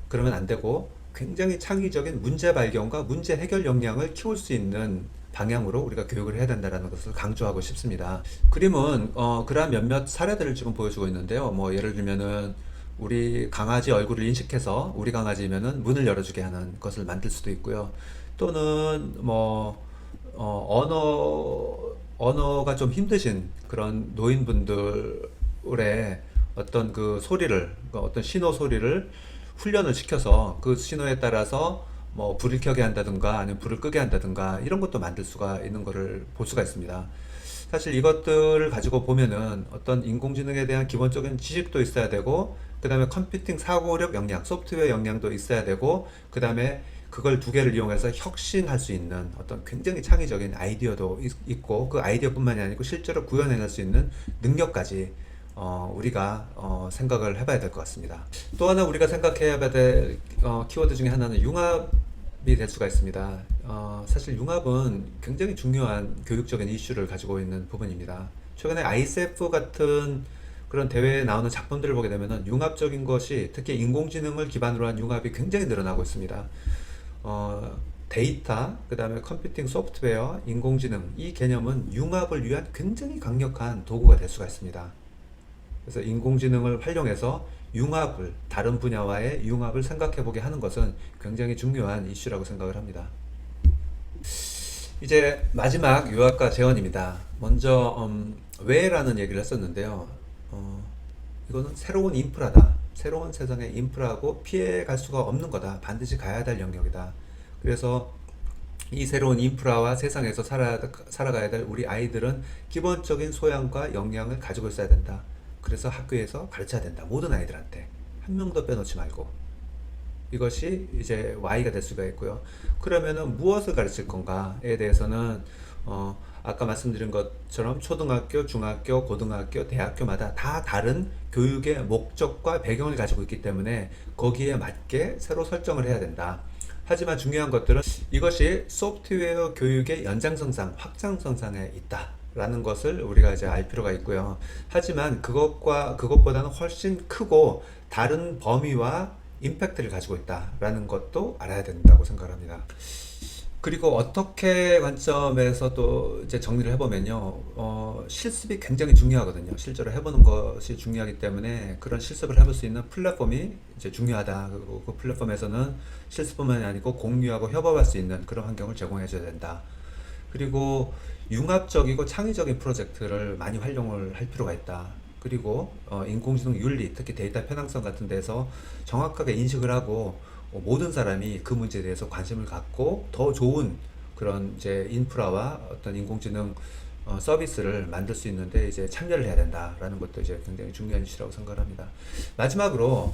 그러면 안 되고, 굉장히 창의적인 문제 발견과 문제 해결 역량을 키울 수 있는 방향으로 우리가 교육을 해야 된다는 것을 강조하고 싶습니다. 그림은 그러한 몇몇 사례들을 지금 보여주고 있는데요. 뭐 예를 들면은 우리 강아지 얼굴을 인식해서 우리 강아지면은 문을 열어주게 하는 것을 만들 수도 있고요. 또는 뭐 언어가 좀 힘드신 그런 노인분들의 어떤 그 소리를, 어떤 신호 소리를 훈련을 시켜서 그 신호에 따라서 뭐 불을 켜게 한다든가 아니면 불을 끄게 한다든가 이런 것도 만들 수가 있는 것을 볼 수가 있습니다. 사실 이것들을 가지고 보면은 어떤 인공지능에 대한 기본적인 지식도 있어야 되고, 그 다음에 컴퓨팅 사고력 역량, 소프트웨어 역량도 있어야 되고, 그 다음에 그걸 두 개를 이용해서 혁신할 수 있는 어떤 굉장히 창의적인 아이디어도 있고, 그 아이디어뿐만이 아니고 실제로 구현해낼 수 있는 능력까지 우리가 생각을 해봐야 될 것 같습니다. 또 하나 우리가 생각해야 될 키워드 중에 하나는 융합이 될 수가 있습니다. 사실 융합은 굉장히 중요한 교육적인 이슈를 가지고 있는 부분입니다. 최근에 아이세프 같은 그런 대회에 나오는 작품들을 보게 되면 융합적인 것이, 특히 인공지능을 기반으로 한 융합이 굉장히 늘어나고 있습니다. 데이터, 그 다음에 컴퓨팅 소프트웨어, 인공지능, 이 개념은 융합을 위한 굉장히 강력한 도구가 될 수가 있습니다. 그래서 인공지능을 활용해서 다른 분야와의 융합을 생각해 보게 하는 것은 굉장히 중요한 이슈라고 생각을 합니다. 이제 마지막 요약과 제언입니다. 먼저 왜라는 얘기를 했었는데요. 이거는 새로운 인프라다. 새로운 세상의 인프라고 피해갈 수가 없는 거다. 반드시 가야 될 영역이다. 그래서 이 새로운 인프라와 세상에서 살아가야 될 우리 아이들은 기본적인 소양과 역량을 가지고 있어야 된다. 그래서 학교에서 가르쳐야 된다. 모든 아이들한테. 한 명도 빼놓지 말고. 이것이 이제 Y가 될 수가 있고요. 그러면은 무엇을 가르칠 건가에 대해서는 아까 말씀드린 것처럼 초등학교, 중학교, 고등학교, 대학교마다 다 다른 교육의 목적과 배경을 가지고 있기 때문에 거기에 맞게 새로 설정을 해야 된다. 하지만 중요한 것들은 이것이 소프트웨어 교육의 연장선상, 확장선상에 있다. 라는 것을 우리가 이제 알 필요가 있고요. 하지만 그것보다는 훨씬 크고 다른 범위와 임팩트를 가지고 있다라는 것도 알아야 된다고 생각합니다. 그리고 어떻게 관점에서 또 이제 정리를 해보면요, 실습이 굉장히 중요하거든요. 실제로 해보는 것이 중요하기 때문에 그런 실습을 해볼 수 있는 플랫폼이 이제 중요하다. 그리고 그 플랫폼에서는 실습뿐만이 아니고 공유하고 협업할 수 있는 그런 환경을 제공해줘야 된다. 그리고 융합적이고 창의적인 프로젝트를 많이 활용을 할 필요가 있다. 그리고 인공지능 윤리, 특히 데이터 편향성 같은 데서 정확하게 인식을 하고 모든 사람이 그 문제에 대해서 관심을 갖고 더 좋은 그런 이제 인프라와 어떤 인공지능 서비스를 만들 수 있는데 이제 참여를 해야 된다라는 것도 이제 굉장히 중요한 이슈라고 생각합니다. 마지막으로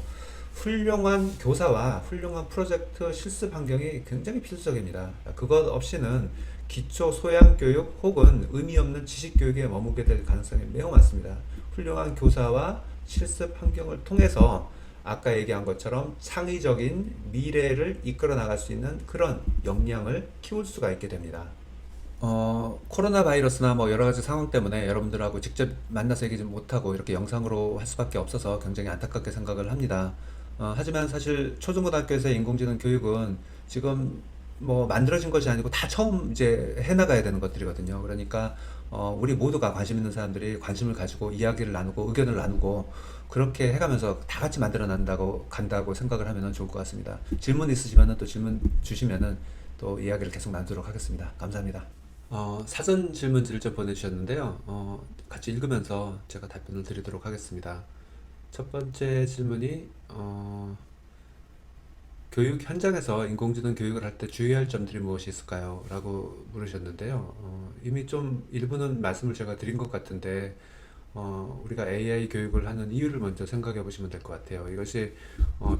훌륭한 교사와 훌륭한 프로젝트 실습 환경이 굉장히 필수적입니다. 그것 없이는 기초 소양 교육 혹은 의미 없는 지식 교육에 머무게 될 가능성이 매우 많습니다. 훌륭한 교사와 실습 환경을 통해서 아까 얘기한 것처럼 창의적인 미래를 이끌어 나갈 수 있는 그런 역량을 키울 수가 있게 됩니다. 코로나 바이러스나 뭐 여러 가지 상황 때문에 여러분들하고 직접 만나서 얘기 좀 못하고 이렇게 영상으로 할 수밖에 없어서 굉장히 안타깝게 생각을 합니다. 하지만 사실 초중고등학교에서의 인공지능 교육은 지금 뭐 만들어진 것이 아니고 다 처음 이제 해나가야 되는 것들이거든요. 그러니까 우리 모두가 관심 있는 사람들이 관심을 가지고 이야기를 나누고 의견을 나누고 그렇게 해가면서 다 같이 만들어 간다고 생각을 하면 좋을 것 같습니다. 질문 있으시면 또 질문 주시면은 또 이야기를 계속 나누도록 하겠습니다. 감사합니다. 사전 질문지를 좀 보내주셨는데요. 같이 읽으면서 제가 답변을 드리도록 하겠습니다. 첫 번째 질문이, 교육 현장에서 인공지능 교육을 할 때 주의할 점들이 무엇이 있을까요? 라고 물으셨는데요. 이미 좀 일부는 말씀을 제가 드린 것 같은데, 우리가 AI 교육을 하는 이유를 먼저 생각해 보시면 될 것 같아요. 이것이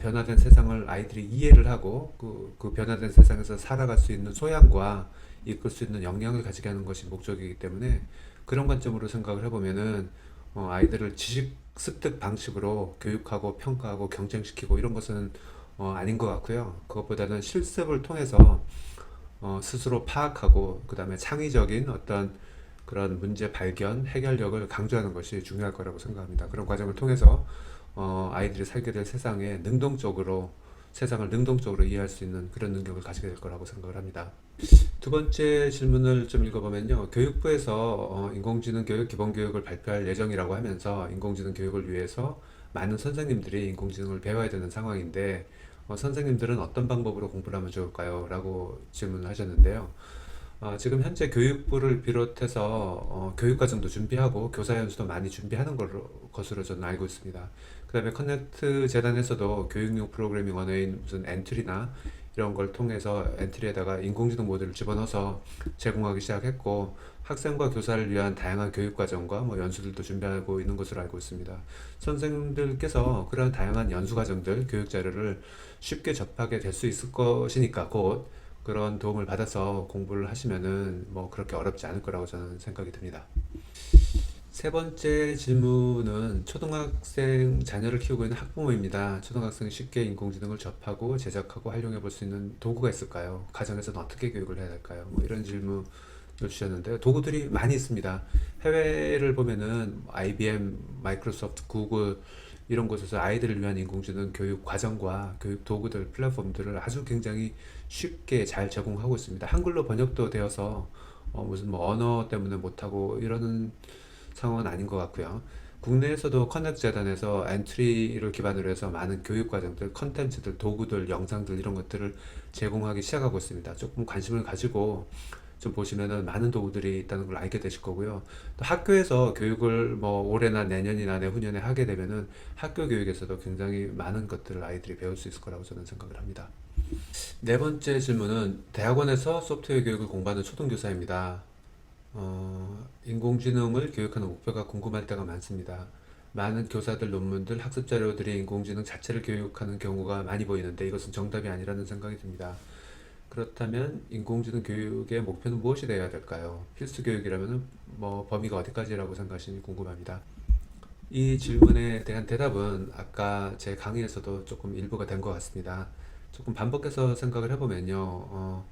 변화된 세상을 아이들이 이해를 하고 그 변화된 세상에서 살아갈 수 있는 소양과 이끌 수 있는 역량을 가지게 하는 것이 목적이기 때문에 그런 관점으로 생각을 해보면은 아이들을 지식 습득 방식으로 교육하고 평가하고 경쟁시키고 이런 것은 아닌 것 같고요. 그것보다는 실습을 통해서 스스로 파악하고 그 다음에 창의적인 어떤 그런 문제 발견, 해결력을 강조하는 것이 중요할 거라고 생각합니다. 그런 과정을 통해서 아이들이 살게 될 세상을 능동적으로 이해할 수 있는 그런 능력을 가지게 될 거라고 생각을 합니다. 두 번째 질문을 좀 읽어보면요. 교육부에서 인공지능 교육 기본교육을 발표할 예정이라고 하면서 인공지능 교육을 위해서 많은 선생님들이 인공지능을 배워야 되는 상황인데 선생님들은 어떤 방법으로 공부를 하면 좋을까요? 라고 질문을 하셨는데요. 지금 현재 교육부를 비롯해서 교육과정도 준비하고 교사 연수도 많이 준비하는 것으로 저는 알고 있습니다. 그 다음에 커넥트 재단에서도 교육용 프로그래밍 언어인 무슨 엔트리나 이런 걸 통해서 엔트리에다가 인공지능 모듈을 집어넣어서 제공하기 시작했고 학생과 교사를 위한 다양한 교육과정과 뭐 연수들도 준비하고 있는 것으로 알고 있습니다. 선생님들께서 그러한 다양한 연수 과정들, 교육 자료를 쉽게 접하게 될 수 있을 것이니까 곧 그런 도움을 받아서 공부를 하시면은 뭐 그렇게 어렵지 않을 거라고 저는 생각이 듭니다. 세 번째 질문은 초등학생 자녀를 키우고 있는 학부모입니다. 초등학생이 쉽게 인공지능을 접하고 제작하고 활용해 볼 수 있는 도구가 있을까요? 가정에서는 어떻게 교육을 해야 될까요? 뭐 이런 질문을 주셨는데요. 도구들이 많이 있습니다. 해외를 보면은 IBM, 마이크로소프트, 구글 이런 곳에서 아이들을 위한 인공지능 교육 과정과 교육 도구들, 플랫폼들을 아주 굉장히 쉽게 잘 제공하고 있습니다. 한글로 번역도 되어서 무슨 뭐 언어 때문에 못하고 이러는 상황은 아닌 것 같고요. 국내에서도 커넥트 재단에서 엔트리를 기반으로 해서 많은 교육 과정들, 컨텐츠들, 도구들, 영상들 이런 것들을 제공하기 시작하고 있습니다. 조금 관심을 가지고 좀 보시면은 많은 도구들이 있다는 걸 알게 되실 거고요. 또 학교에서 교육을 뭐 올해나 내년이나 내후년에 하게 되면은 학교 교육에서도 굉장히 많은 것들을 아이들이 배울 수 있을 거라고 저는 생각을 합니다. 네 번째 질문은 대학원에서 소프트웨어 교육을 공부하는 초등교사입니다. 인공지능을 교육하는 목표가 궁금할 때가 많습니다. 많은 교사들, 논문들, 학습 자료들이 인공지능 자체를 교육하는 경우가 많이 보이는데 이것은 정답이 아니라는 생각이 듭니다. 그렇다면 인공지능 교육의 목표는 무엇이 되어야 될까요? 필수 교육이라면 뭐 범위가 어디까지라고 생각하시는지 궁금합니다. 이 질문에 대한 대답은 아까 제 강의에서도 조금 일부가 된 것 같습니다. 조금 반복해서 생각을 해보면요.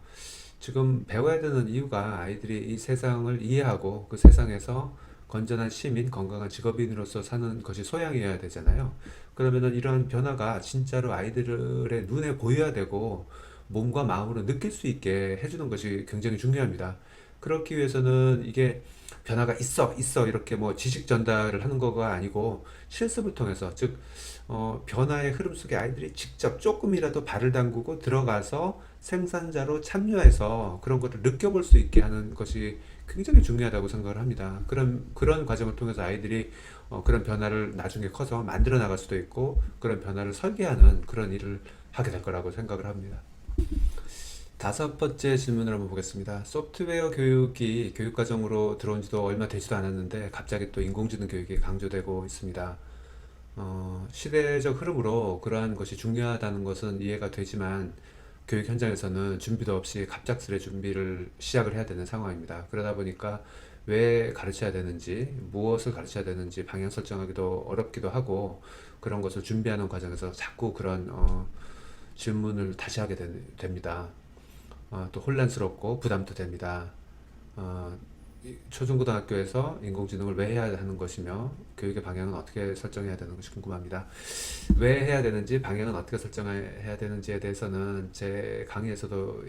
지금 배워야 되는 이유가 아이들이 이 세상을 이해하고 그 세상에서 건전한 시민, 건강한 직업인으로서 사는 것이 소양이어야 되잖아요. 그러면은 이러한 변화가 진짜로 아이들의 눈에 보여야 되고 몸과 마음으로 느낄 수 있게 해주는 것이 굉장히 중요합니다. 그렇기 위해서는 이게 변화가 있어 이렇게 뭐 지식 전달을 하는 거가 아니고 실습을 통해서 즉 변화의 흐름 속에 아이들이 직접 조금이라도 발을 담그고 들어가서 생산자로 참여해서 그런 것을 느껴볼 수 있게 하는 것이 굉장히 중요하다고 생각을 합니다. 그런 과정을 통해서 아이들이 그런 변화를 나중에 커서 만들어 나갈 수도 있고 그런 변화를 설계하는 그런 일을 하게 될 거라고 생각을 합니다. 다섯 번째 질문을 한번 보겠습니다. 소프트웨어 교육이 교육과정으로 들어온 지도 얼마 되지도 않았는데 갑자기 또 인공지능 교육이 강조되고 있습니다. 시대적 흐름으로 그러한 것이 중요하다는 것은 이해가 되지만 교육 현장에서는 준비도 없이 갑작스레 준비를 시작을 해야 되는 상황입니다. 그러다 보니까 왜 가르쳐야 되는지, 무엇을 가르쳐야 되는지 방향 설정하기도 어렵기도 하고 그런 것을 준비하는 과정에서 자꾸 그런 질문을 다시 하게 됩니다. 또 혼란스럽고 부담도 됩니다. 어, 초중고등학교에서 인공지능을 왜 해야 하는 것이며 교육의 방향은 어떻게 설정해야 되는 것이 궁금합니다. 왜 해야 되는지 방향은 어떻게 설정해야 되는지에 대해서는 제 강의에서도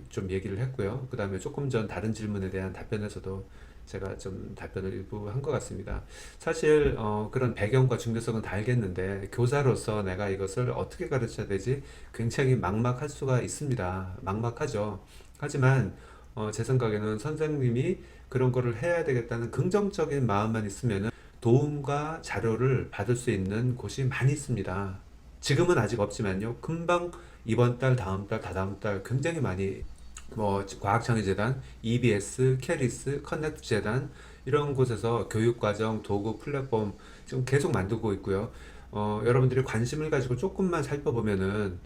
좀 얘기를 했고요. 그 다음에 조금 전 다른 질문에 대한 답변에서도 제가 좀 답변을 일부 한 것 같습니다. 사실 그런 배경과 중요성은 다 알겠는데 교사로서 내가 이것을 어떻게 가르쳐야 되지 굉장히 막막할 수가 있습니다. 막막하죠. 하지만 제 생각에는 선생님이 그런 거를 해야 되겠다는 긍정적인 마음만 있으면은 도움과 자료를 받을 수 있는 곳이 많이 있습니다. 지금은 아직 없지만요. 금방 이번 달, 다음 달, 다다음 달 굉장히 많이 과학창의재단, EBS, 캐리스, 커넥트 재단 이런 곳에서 교육과정, 도구, 플랫폼 지금 계속 만들고 있고요. 여러분들이 관심을 가지고 조금만 살펴보면은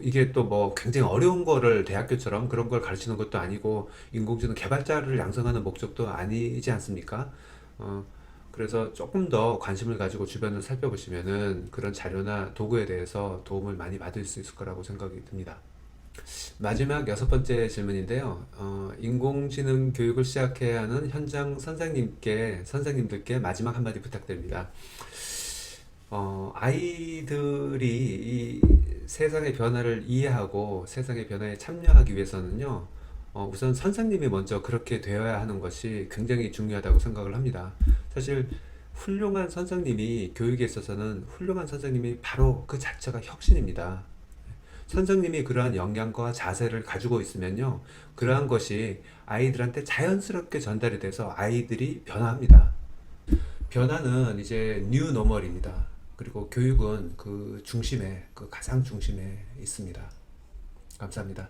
이게 또 뭐 굉장히 어려운 거를 대학교처럼 그런 걸 가르치는 것도 아니고 인공지능 개발자를 양성하는 목적도 아니지 않습니까? 어, 그래서 조금 더 관심을 가지고 주변을 살펴보시면은 그런 자료나 도구에 대해서 도움을 많이 받을 수 있을 거라고 생각이 듭니다. 마지막 여섯 번째 질문인데요. 인공지능 교육을 시작해야 하는 현장 선생님들께 마지막 한마디 부탁드립니다. 아이들이 이 세상의 변화를 이해하고 세상의 변화에 참여하기 위해서는요, 우선 선생님이 먼저 그렇게 되어야 하는 것이 굉장히 중요하다고 생각을 합니다. 사실 훌륭한 선생님이 교육에 있어서는 훌륭한 선생님이 바로 그 자체가 혁신입니다. 선생님이 그러한 역량과 자세를 가지고 있으면요, 그러한 것이 아이들한테 자연스럽게 전달이 돼서 아이들이 변화합니다. 변화는 이제 뉴 노멀입니다. 그리고 교육은 그 중심에, 그 가장 중심에 있습니다. 감사합니다.